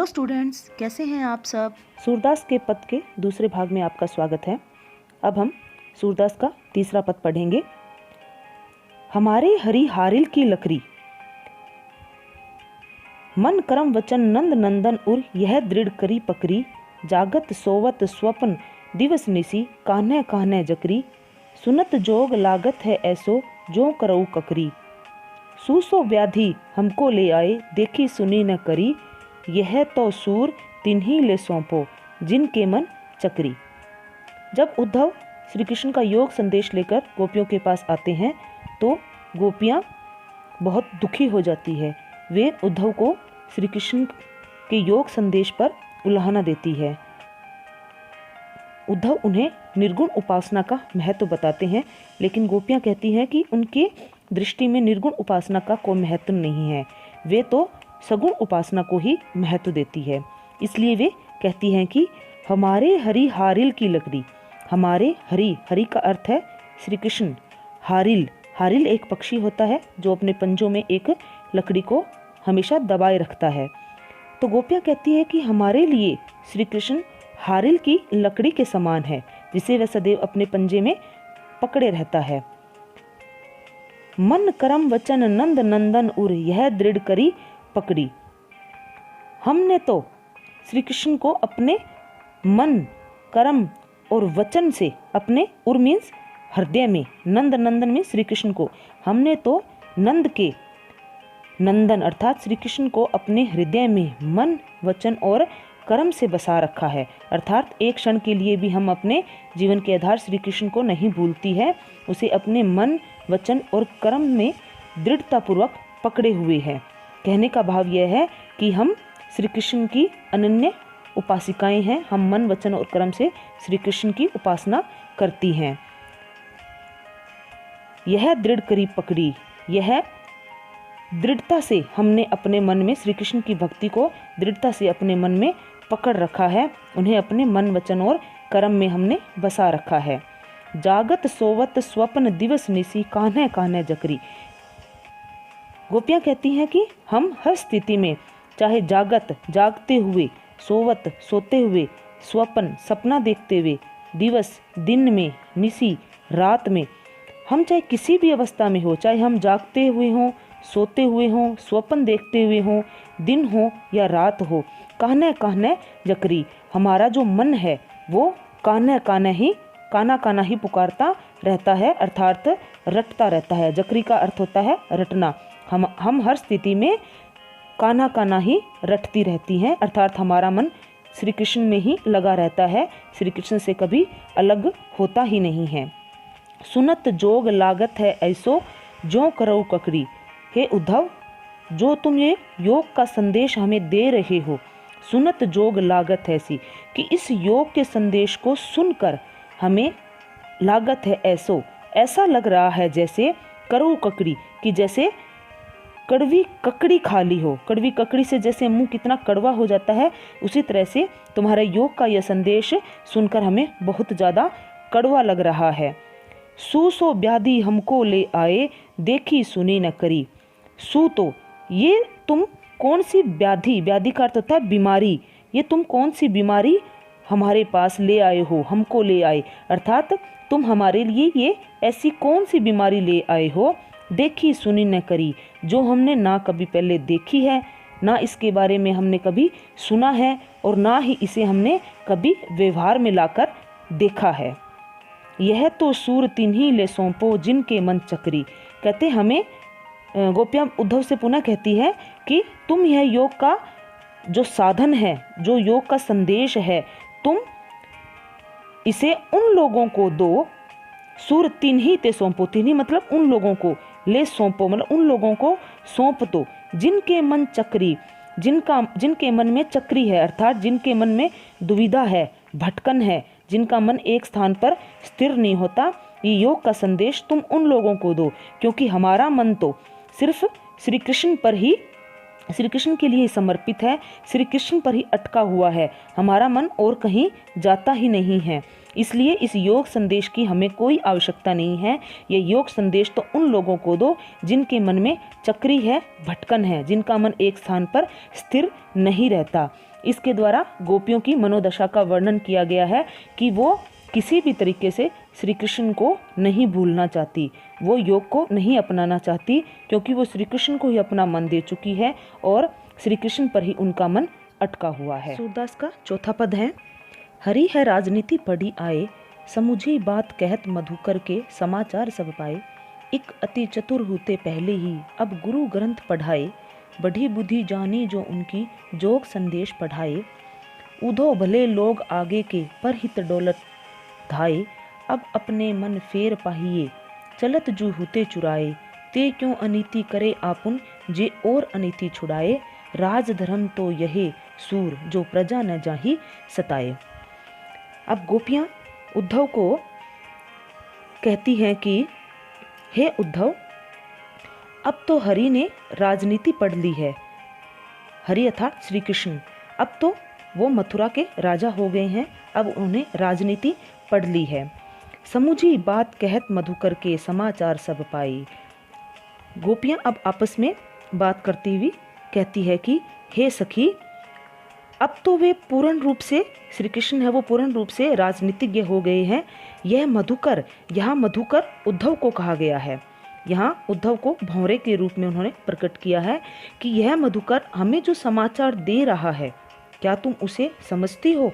Students, कैसे हैं आप सब। सूरदास के पद के दूसरे भाग में आपका स्वागत है। अब हम सूरदास का तीसरा पद पढ़ेंगे। हमारे हरि हारिल की लकड़ी, मन करम वचन नंद नंदन उर यह दृढ़ करी पकड़ी, जागत सोवत स्वप्न दिवस निसी कान्हे कान्हे जकरी, सुनत जोग लागत है ऐसो जो करऊ ककरी, सूसो व्याधि हमको ले आए देखी सुनी न करी, यह तो सूर तिन्ही ले सौंपो जिनके मन चक्री। जब उद्धव श्री कृष्ण का योग संदेश लेकर गोपियों के पास आते हैं तो गोपियां बहुत दुखी हो जाती है। वे उद्धव को श्री कृष्ण के योग संदेश पर उलाहना देती है। उद्धव उन्हें निर्गुण उपासना का महत्व बताते हैं, लेकिन गोपियां कहती हैं कि उनके दृष्टि में निर्गुण उपासना का कोई महत्व नहीं है, वे तो सगुण उपासना को ही महत्व देती है। इसलिए वे कहती हैं कि हमारे हरि हारिल की लकड़ी, हमारे हरि, हरि का अर्थ है श्री कृष्ण। हारिल, हारिल एक पक्षी होता है जो अपने पंजों में एक लकड़ी को हमेशा दबाए रखता है। तो गोपियां कहती है कि हमारे लिए श्री कृष्ण हारिल की लकड़ी के समान है, जिसे वह सदैव अपने पंजे में पकड़े रहता है। मन करम वचन नंद नंदन उर यह दृढ़ करी पकड़ी, हमने तो श्री कृष्ण को अपने मन, कर्म और वचन से, अपने उर मीन्स हृदय में, नंद नंदन में श्री कृष्ण को, हमने तो नंद के नंदन अर्थात श्री कृष्ण को अपने हृदय में मन, वचन और कर्म से बसा रखा है। अर्थात एक क्षण के लिए भी हम अपने जीवन के आधार श्री कृष्ण को नहीं भूलती है, उसे अपने मन, वचन और कर्म में दृढ़तापूर्वक पकड़े हुए हैं। कहने का भाव यह है कि हम श्री कृष्ण की अनन्य उपासिकाएं हैं, हम मन, वचन और कर्म से श्री कृष्ण की उपासना करती हैं। यह दृढ़ करी पकड़ी, यह दृढ़ता से हमने अपने मन में श्री कृष्ण की भक्ति को दृढ़ता से अपने मन में पकड़ रखा है, उन्हें अपने मन, वचन और कर्म में हमने बसा रखा है। जागत सोवत स्वप्न दिवस निसी कान्हे कान्हे जकरी, गोपियां कहती हैं कि हम हर स्थिति में, चाहे जागत जागते हुए, सोवत सोते हुए, स्वप्न सपना देखते हुए, दिवस दिन में, निसी रात में, हम चाहे किसी भी अवस्था में हो, चाहे हम जागते हुए हों, सोते हुए हों, स्वप्न देखते हुए हों, दिन हो या रात हो, कान्हे कान्हे जकरी, हमारा जो मन है वो कान्हे कान्हे ही, काना काना ही पुकारता रहता है, अर्थात रटता रहता है। जकरी का अर्थ होता है रटना। हम हर स्थिति में काना काना ही रटती रहती हैं, अर्थात हमारा मन श्री कृष्ण में ही लगा रहता है, श्री कृष्ण से कभी अलग होता ही नहीं है। सुनत जोग लागत है ऐसो जो करऊ ककड़ी, हे उद्धव, जो तुम ये योग का संदेश हमें दे रहे हो, सुनत जोग लागत है ऐसी, कि इस योग के संदेश को सुनकर हमें लागत है ऐसो, ऐसा लग रहा है जैसे करऊ ककड़ी, कि जैसे कड़वी ककड़ी खा ली हो। कड़वी ककड़ी से जैसे मुंह कितना कड़वा हो जाता है, उसी तरह से तुम्हारे योग का यह संदेश सुनकर हमें बहुत ज़्यादा कड़वा लग रहा है। सूसो व्याधि हमको ले आए देखी सुनी न करी, सू तो ये तुम कौन सी व्याधि, व्याधि का अर्थ होता है बीमारी, ये तुम कौन सी बीमारी हमारे पास ले आए हो, हमको ले आए, अर्थात तुम हमारे लिए ये ऐसी कौन सी बीमारी ले आए हो, देखी सुनी न करी, जो हमने ना कभी पहले देखी है, ना इसके बारे में हमने कभी सुना है, और ना ही इसे हमने कभी व्यवहार में लाकर देखा है। यह तो सूर तिन्ही ले सौंपो जिनके मन चक्री, कहते हमें गोपियां उद्धव से पुनः कहती है कि तुम यह योग का जो साधन है, जो योग का संदेश है, तुम इसे उन लोगों को दो, सूर तिन्ही ते सौंपो, तिन्ही मतलब उन लोगों को, ले सौंपो मतलब उन लोगों को सौंप दो, जिनके मन चक्री, जिनके मन में चक्री है, अर्थात जिनके मन में दुविधा है, भटकन है, जिनका मन एक स्थान पर स्थिर नहीं होता, ये योग का संदेश तुम उन लोगों को दो, क्योंकि हमारा मन तो सिर्फ श्री कृष्ण पर ही, श्री कृष्ण के लिए समर्पित है, श्री कृष्ण पर ही अटका हुआ है, हमारा मन और कहीं जाता ही नहीं है। इसलिए इस योग संदेश की हमें कोई आवश्यकता नहीं है। ये योग संदेश तो उन लोगों को दो जिनके मन में चक्री है, भटकन है, जिनका मन एक स्थान पर स्थिर नहीं रहता। इसके द्वारा गोपियों की मनोदशा का वर्णन किया गया है कि वो किसी भी तरीके से श्री कृष्ण को नहीं भूलना चाहती, वो योग को नहीं अपनाना चाहती, क्योंकि वो श्री कृष्ण को ही अपना मन दे चुकी है और श्री कृष्ण पर ही उनका मन अटका हुआ है। सूरदास का चौथा पद है, हरि है राजनीति पढ़ी आए, समुझी बात कहत मधुकर के समाचार सब पाए। एक अति चतुर होते पहले ही अब गुरु ग्रंथ पढ़ाए, बढ़ी बुद्धि जानी जो उनकी जोग संदेश पढ़ाए। उधो भले लोग आगे के पर हित डोलत धाए, अब अपने मन फेर पाहिए चलत जू होते चुराए। ते क्यों अनीति करे आपुन जे और अनीति छुड़ाए, राज धर्म तो यहे सूर जो प्रजा न जाही सताए। अब गोपियां उद्धव को कहती हैं कि हे उद्धव, अब तो हरि ने राजनीति पढ़ ली है। हरि अर्थात श्री कृष्ण, अब तो वो मथुरा के राजा हो गए हैं, अब उन्हें राजनीति पढ़ ली है। समुझी बात कहत मधुकर के समाचार सब पाई। गोपियां अब आपस में बात करती हुई कहती है कि हे सखी, अब तो वे पूर्ण रूप से, श्री कृष्ण है वो पूर्ण रूप से राजनीतिज्ञ हो गए हैं। यह मधुकर, यहाँ मधुकर उद्धव को कहा गया है, यहाँ उद्धव को भौरे के रूप में उन्होंने प्रकट किया है कि यह मधुकर हमें जो समाचार दे रहा है, क्या तुम उसे समझती हो?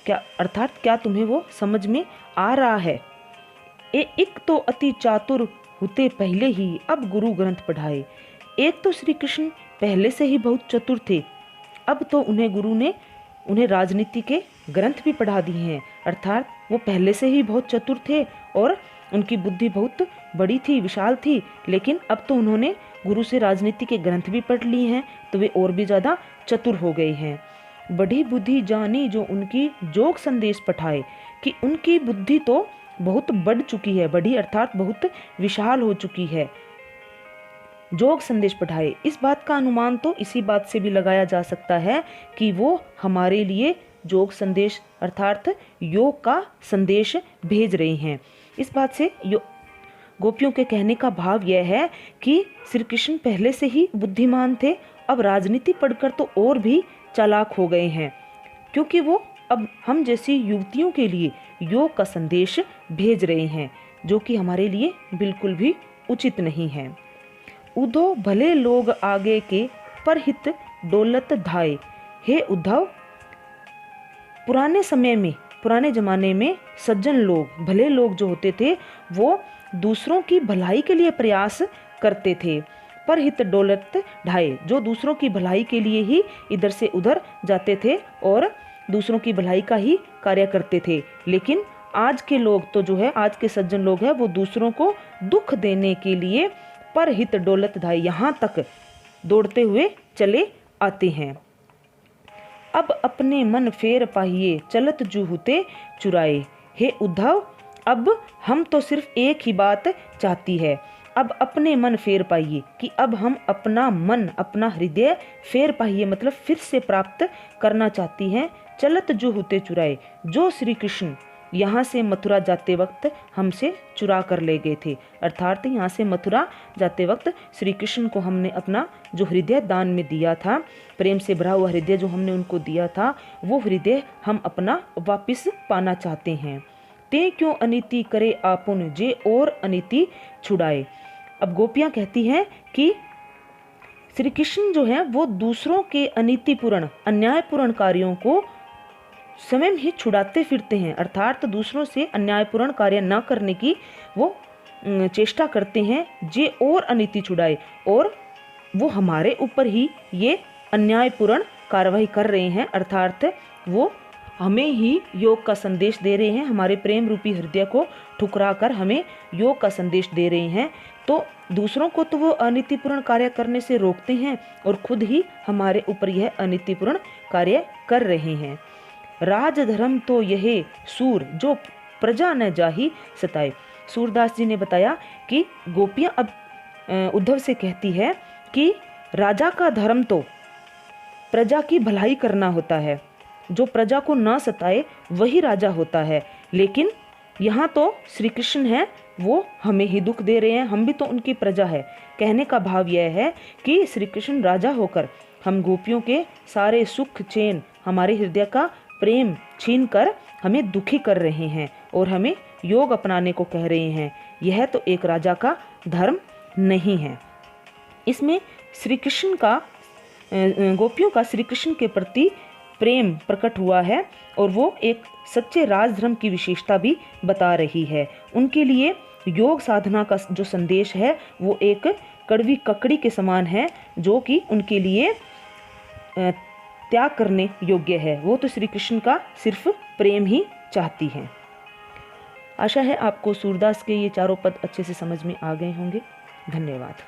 क्या अर्थात क्या तुम्हें वो समझ में आ रहा है? एक तो अति चातुर होते पहले ही अब गुरु ग्रंथ पढ़ाए। एक तो श्री कृष्ण पहले से ही बहुत चतुर थे, अब तो उन्हें गुरु ने उन्हें राजनीति के ग्रंथ भी पढ़ा दिए हैं, अर्थात वो पहले से ही बहुत चतुर थे और उनकी बुद्धि बहुत बड़ी थी, विशाल थी, लेकिन अब तो उन्होंने गुरु से राजनीति के ग्रंथ भी पढ़ लिए हैं, तो वे और भी ज़्यादा चतुर हो गए हैं। बड़ी बुद्धि जानी जो उनकी जोग संदेश पठाए, कि उनकी बुद्धि तो बहुत बढ़ चुकी है, बड़ी अर्थात बहुत विशाल हो चुकी है। जोग संदेश पढ़ाए, इस बात का अनुमान तो इसी बात से भी लगाया जा सकता है कि वो हमारे लिए जोग संदेश अर्थात योग का संदेश भेज रहे हैं। इस बात से गोपियों के कहने का भाव यह है कि श्री कृष्ण पहले से ही बुद्धिमान थे, अब राजनीति पढ़कर तो और भी चालाक हो गए हैं, क्योंकि वो अब हम जैसी युवतियों के लिए योग का संदेश भेज रहे हैं, जो कि हमारे लिए बिल्कुल भी उचित नहीं है। उद्धव भले लोग आगे के पर हित डोलत धाए। हे उद्धव, पुराने समय में, पुराने जमाने में सज्जन लोग, भले लोग जो होते थे, वो दूसरों की भलाई के लिए प्रयास करते थे। पर हित डोलत ढाए, जो दूसरों की भलाई के लिए ही इधर से उधर जाते थे और दूसरों की भलाई का ही कार्य करते थे। लेकिन आज के लोग तो जो है, आज के सज्जन लोग हैं, वो दूसरों को दुख देने के लिए पर हित डोलत धाए यहाँ तक दौड़ते हुए चले आते हैं। अब अपने मन फेर पाहिए चलत जूहुते चुराए। हे उद्धव, अब हम तो सिर्फ एक ही बात चाहती है, अब अपने मन फेर पाइए, कि अब हम अपना मन, अपना हृदय फेर पाइए, मतलब फिर से प्राप्त करना चाहती हैं। चलत जो होते चुराए, जो श्री कृष्ण यहाँ से मथुरा जाते वक्त हमसे चुरा कर ले गए थे, अर्थात यहाँ से मथुरा जाते वक्त श्री कृष्ण को हमने अपना जो हृदय दान में दिया था, प्रेम से भरा हुआ हृदय जो हमने उनको दिया था, वो हृदय हम अपना वापस पाना चाहते हैं। ते क्यों अनीति करे आपुन जे और अनीति छुड़ाए। अब गोपियाँ कहती हैं कि श्री कृष्ण जो है वो दूसरों के अनीतिपूर्ण, अन्यायपूर्ण कार्यों को स्वयं ही छुड़ाते फिरते हैं, अर्थात दूसरों से अन्यायपूर्ण कार्य न करने की वो चेष्टा करते हैं। जे और अनीति छुड़ाए, और वो हमारे ऊपर ही ये अन्यायपूर्ण कार्रवाई कर रहे हैं, अर्थात वो हमें ही योग का संदेश दे रहे हैं, हमारे प्रेम रूपी हृदय को ठुकरा कर हमें योग का संदेश दे रहे हैं। तो दूसरों को तो वो अनीतिपूर्ण कार्य करने से रोकते हैं और खुद ही हमारे ऊपर यह अनीतिपूर्ण कार्य कर रहे हैं। राज धर्म तो यह सूर जो प्रजा न जाही सताए। सूरदास जी ने बताया कि गोपियां अब उद्धव से कहती है कि राजा का धर्म तो प्रजा की भलाई करना होता है, जो प्रजा को न सताए वही राजा होता है। लेकिन यहाँ तो श्री कृष्ण है वो हमें ही दुख दे रहे हैं, हम भी तो उनकी प्रजा है। कहने का भाव यह है कि श्री कृष्ण राजा होकर हम गोपियों के सारे सुख चैन, हमारे हृदय का प्रेम छीन कर हमें दुखी कर रहे हैं और हमें योग अपनाने को कह रहे हैं। यह तो एक राजा का धर्म नहीं है। इसमें श्री कृष्ण का गोपियों का श्री कृष्ण के प्रति प्रेम प्रकट हुआ है और वो एक सच्चे राजधर्म की विशेषता भी बता रही है। उनके लिए योग साधना का जो संदेश है वो एक कड़वी ककड़ी के समान है, जो कि उनके लिए त्याग करने योग्य है। वो तो श्री कृष्ण का सिर्फ प्रेम ही चाहती हैं। आशा है आपको सूरदास के ये चारों पद अच्छे से समझ में आ गए होंगे। धन्यवाद।